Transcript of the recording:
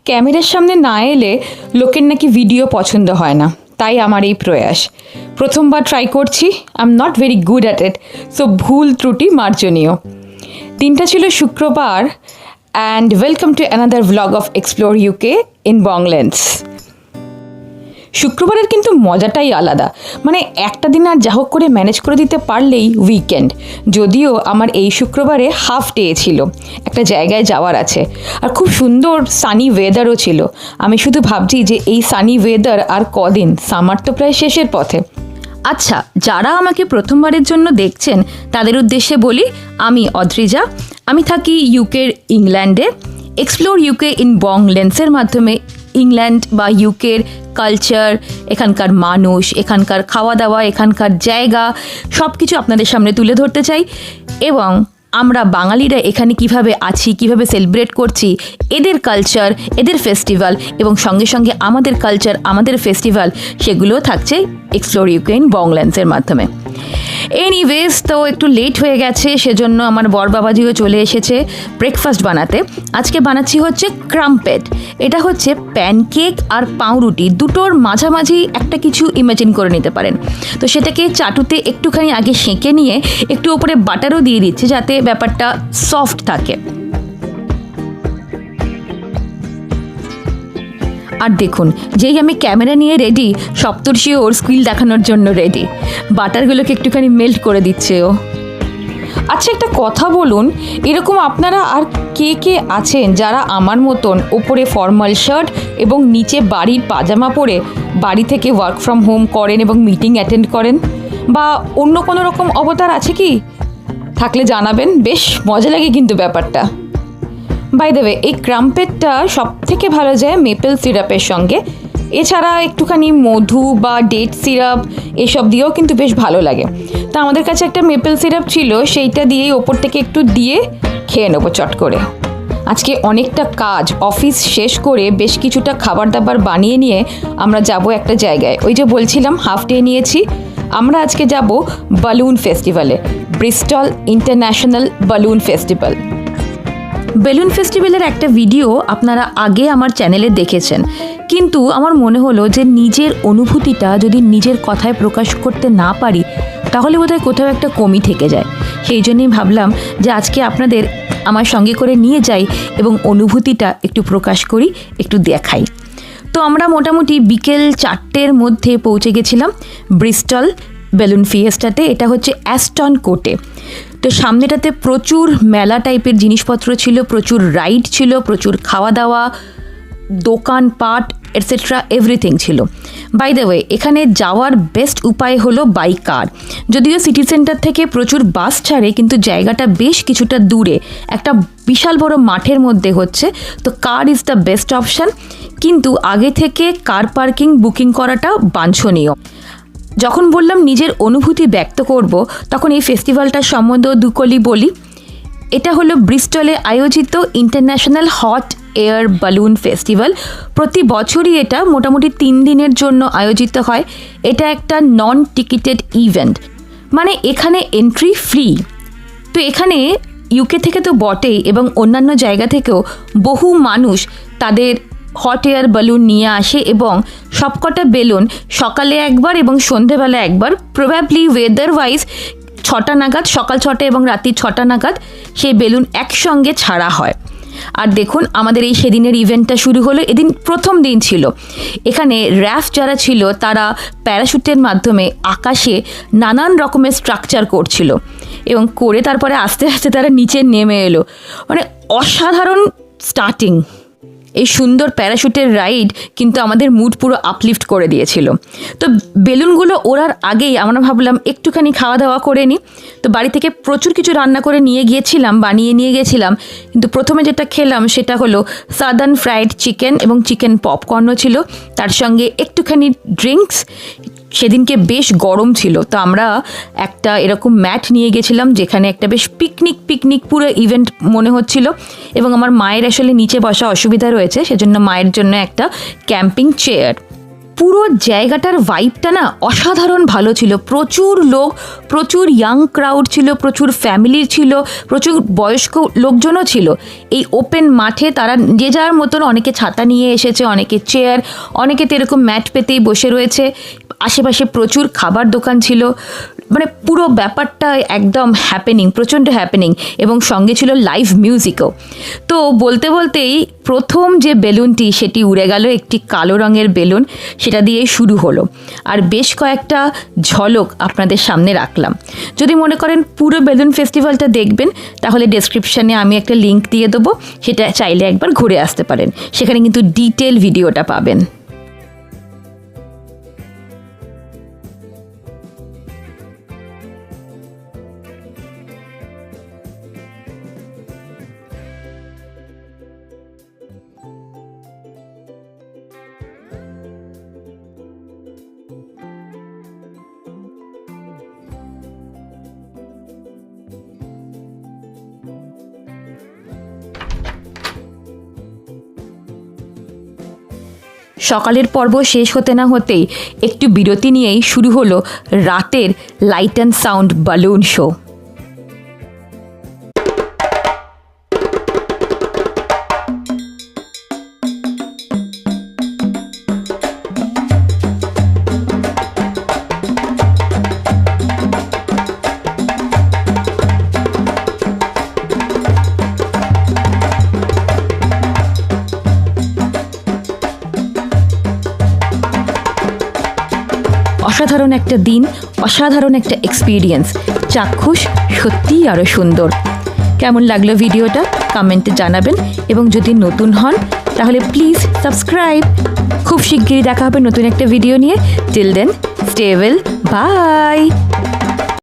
ক্যামেরার সামনে না এলে লোকের নাকি ভিডিও পছন্দ হয় না, তাই আমার এই প্রয়াস। প্রথমবার ট্রাই করছি, I am not very good at it, so ভুল ত্রুটি মার্জনীয়। দিনটা ছিল শুক্রবার, and welcome to another vlog of explore UK in Banglands. শুক্রবারের কিন্তু মজাটাই আলাদা, মানে একটা দিন আর যা হোক করে ম্যানেজ করে দিতে পারলেই উইকেন্ড। যদিও আমার এই শুক্রবারে হাফ ডে ছিল, একটা জায়গায় যাওয়ার আছে, আর খুব সুন্দর সানি ওয়েদারও ছিল। আমি শুধু ভাবছি যে এই সানি ওয়েদার আর কদিন, সামার তো প্রায় শেষের পথে। আচ্ছা, যারা আমাকে প্রথমবারের জন্য দেখছেন তাদের উদ্দেশ্যে বলি, আমি অদ্রিজা, আমি থাকি ইউকের ইংল্যান্ডে। এক্সপ্লোর ইউকে ইন বংল্যান্ডসের মাধ্যমে ইংল্যান্ড বা ইউকের কালচার, এখানকার মানুষ, এখানকার খাওয়া দাওয়া, এখানকার জায়গা সব কিছু আপনাদের সামনে তুলে ধরতে চাই। এবং আমরা বাঙালিরা এখানে কিভাবে আছি, কিভাবে সেলিব্রেট করছি, এদের কালচার, এদের ফেস্টিভ্যাল এবং সঙ্গে সঙ্গে আমাদের কালচার, আমাদের ফেস্টিভ্যাল, সেগুলোও থাকছে এক্সপ্লোর ইউকে ইন বংল্যান্ডসের মাধ্যমে। এনিওয়েজ, তো একটু লেট হয়ে গেছে, সেজন্য আমার বর বাবাজিও চলে এসেছে ব্রেকফাস্ট বানাতে। আজকে বানাচ্ছি হচ্ছে ক্রাম্পেট। এটা হচ্ছে প্যানকেক আর পাউরুটি দুটোর মাঝামাঝি একটা কিছু ইমাজিন করে নিতে পারেন। তো সেটাকে চাটুতে একটুখানি আগে সেঁকে নিয়ে একটু ওপরে বাটারও দিয়ে দিচ্ছি যাতে ব্যাপারটা সফট থাকে। আর দেখুন, যেই আমি ক্যামেরা নিয়ে রেডি, সপ্তর্ষি ওর স্কিল দেখানোর জন্য রেডি। বাটারগুলোকে একটুখানি মেল্ট করে দিচ্ছে ও। আচ্ছা, একটা কথা বলুন, এরকম আপনারা আর কে কে আছেন যারা আমার মতন ওপরে ফর্মাল শার্ট এবং নিচে বাড়ির পাজামা পরে বাড়ি থেকে ওয়ার্ক ফ্রম হোম করেন এবং মিটিং অ্যাটেন্ড করেন? বা অন্য কোনো রকম অবতার আছে কি? থাকলে জানাবেন, বেশ মজা লাগে কিন্তু ব্যাপারটা। বাই দ্য ওয়ে, এই ক্রাম্পেটটা সব থেকে ভালো যায় মেপেল সিরাপের সঙ্গে। এছাড়া একটুখানি মধু বা ডেট সিরাপ এসব দিয়েও কিন্তু বেশ ভালো লাগে। তা আমাদের কাছে একটা মেপেল সিরাপ ছিল, সেইটা দিয়েই ওপর থেকে একটু দিয়ে খেয়ে নেবো চট করে। আজকে অনেকটা কাজ, অফিস শেষ করে বেশ কিছুটা খাবার দাবার বানিয়ে নিয়ে আমরা যাব একটা জায়গায়। ওই যে বলছিলাম হাফ ডে নিয়েছি। আমরা আজকে যাব বালুন ফেস্টিভ্যালে, ব্রিস্টল ইন্টারন্যাশনাল বালুন ফেস্টিভ্যাল। বেলুন ফেস্টিভ্যালের একটা ভিডিও আপনারা আগে আমার চ্যানেলে দেখেছেন, কিন্তু আমার মনে হলো যে নিজের অনুভূতিটা যদি নিজের কথায় প্রকাশ করতে না পারি তাহলে বোধহয় কোথাও একটা কমই থেকে যায়। সেই জন্যই ভাবলাম যে আজকে আপনাদের আমার সঙ্গে করে নিয়ে যাই এবং অনুভূতিটা একটু প্রকাশ করি, একটু দেখাই। তো আমরা মোটামুটি বিকেল 4টের মধ্যে পৌঁছে গেছিলাম ব্রিস্টল বেলুন ফিয়েস্টাতে। এটা হচ্ছে অ্যাস্টন কোর্টে। তো সামনেটাতে প্রচুর মেলা টাইপের জিনিসপত্র ছিল, প্রচুর রাইড ছিল, প্রচুর খাওয়া দাওয়া, দোকানপাট এটসেট্রা এভরিথিং ছিল। বাই দ্য ওয়ে, এখানে যাওয়ার বেস্ট উপায় হলো বাই কার। যদিও সিটি সেন্টার থেকে প্রচুর বাস ছাড়ে, কিন্তু জায়গাটা বেশ কিছুটা দূরে, একটা বিশাল বড় মাঠের মধ্যে হচ্ছে, তো car is the best option. কিন্তু আগে থেকে কার পার্কিং বুকিং করাটা বাঞ্ছনীয়। যখন বললাম নিজের অনুভূতি ব্যক্ত করব, তখন এই ফেস্টিভ্যালটার সম্বন্ধেও দুকলি বলি। এটা হলো ব্রিস্টলে আয়োজিত ইন্টারন্যাশনাল হট এয়ার বালুন ফেস্টিভ্যাল। প্রতি বছরই এটা মোটামুটি 3 দিনের জন্য আয়োজিত হয়। এটা একটা নন টিকিটেড ইভেন্ট, মানে এখানে এন্ট্রি ফ্রি। তো এখানে ইউকে থেকে তো বটেই, এবং অন্যান্য জায়গা থেকেও বহু মানুষ তাদের হট এয়ার বালুন নিয়ে আসে, এবং সবকটা বেলুন সকালে একবার এবং সন্ধেবেলা একবার, প্রবাবলি ওয়েদার ওয়াইজ 6টা নাগাদ, সকাল 6টা এবং রাত্রি 6টা নাগাদ সেই বেলুন একসঙ্গে ছাড়া হয়। আর দেখুন, আমাদের এই সেদিনের ইভেন্টটা শুরু হলো, এদিন প্রথম দিন ছিল। এখানে র্যাফ যারা ছিল তারা প্যারাশুটের মাধ্যমে আকাশে নানান রকমের স্ট্রাকচার করছিল, এবং করে তারপরে আস্তে আস্তে তারা নিচে নেমে এলো। মানে অসাধারণ স্টার্টিং। এই সুন্দর প্যারাশুটের রাইড কিন্তু আমাদের মুড পুরো আপলিফ্ট করে দিয়েছিল। তো বেলুনগুলো ওড়ার আগেই আমরা ভাবলাম একটুখানি খাওয়া দাওয়া করে নিই। তো বাড়ি থেকে প্রচুর কিছু রান্না করে বানিয়ে নিয়ে গেছিলাম। কিন্তু প্রথমে যেটা খেলাম সেটা হলো সাদার্ন ফ্রাইড চিকেন এবং চিকেন পপকর্নও ছিল, তার সঙ্গে একটুখানি ড্রিঙ্কস। সেদিনকে বেশ গরম ছিল, তো আমরা একটা এরকম ম্যাট নিয়ে গেছিলাম যেখানে একটা বেশ পিকনিক পুরো ইভেন্ট মনে হচ্ছিল। এবং আমার মায়ের আসলে নিচে বসা অসুবিধা রয়েছে, সেজন্য মায়ের জন্য একটা ক্যাম্পিং চেয়ার। পুরো জায়গাটার ভাইবটা না অসাধারণ ভালো ছিল। প্রচুর লোক, প্রচুর ইয়াং ক্রাউড ছিল, প্রচুর ফ্যামিলি ছিল, প্রচুর বয়স্ক লোকজনও ছিল। এই ওপেন মাঠে তারা যে যার মতন, অনেকে ছাতা নিয়ে এসেছে, অনেকে চেয়ার, অনেকে তো এরকম ম্যাট পেতেই বসে রয়েছে। আশেপাশে প্রচুর খাবার দোকান ছিল, মানে পুরো ব্যাপারটা একদম হ্যাপেনিং, প্রচণ্ড হ্যাপেনিং, এবং সঙ্গে ছিল লাইভ মিউজিকও। তো বলতে বলতেই প্রথম যে বেলুনটি সেটি উড়ে গেল, একটি কালো রঙের বেলুন, সেটা দিয়ে শুরু হলো। আর বেশ কয়েকটা ঝলক আপনাদের সামনে রাখলাম। যদি মনে করেন পুরো বেলুন ফেস্টিভ্যালটা দেখবেন, তাহলে ডেসক্রিপশানে আমি একটা লিঙ্ক দিয়ে দেবো, সেটা চাইলে একবার ঘুরে আসতে পারেন। সেখানে কিন্তু ডিটেল ভিডিওটা পাবেন। সকালের পর্ব শেষ হতে না হতেই একটু বিরতি নিয়েই শুরু হলো রাতের লাইট অ্যান্ড সাউন্ড বালুন শো। অসাধারণ একটা দিন, অসাধারণ একটা এক্সপিরিয়েন্স, চাক্ষুষ সত্যিই আরও সুন্দর। কেমন লাগলো ভিডিওটা কমেন্টে জানাবেন, এবং যদি নতুন হন তাহলে প্লিজ সাবস্ক্রাইব। খুব শিগগিরই দেখা হবে নতুন একটা ভিডিও নিয়ে। Till then stay well, by.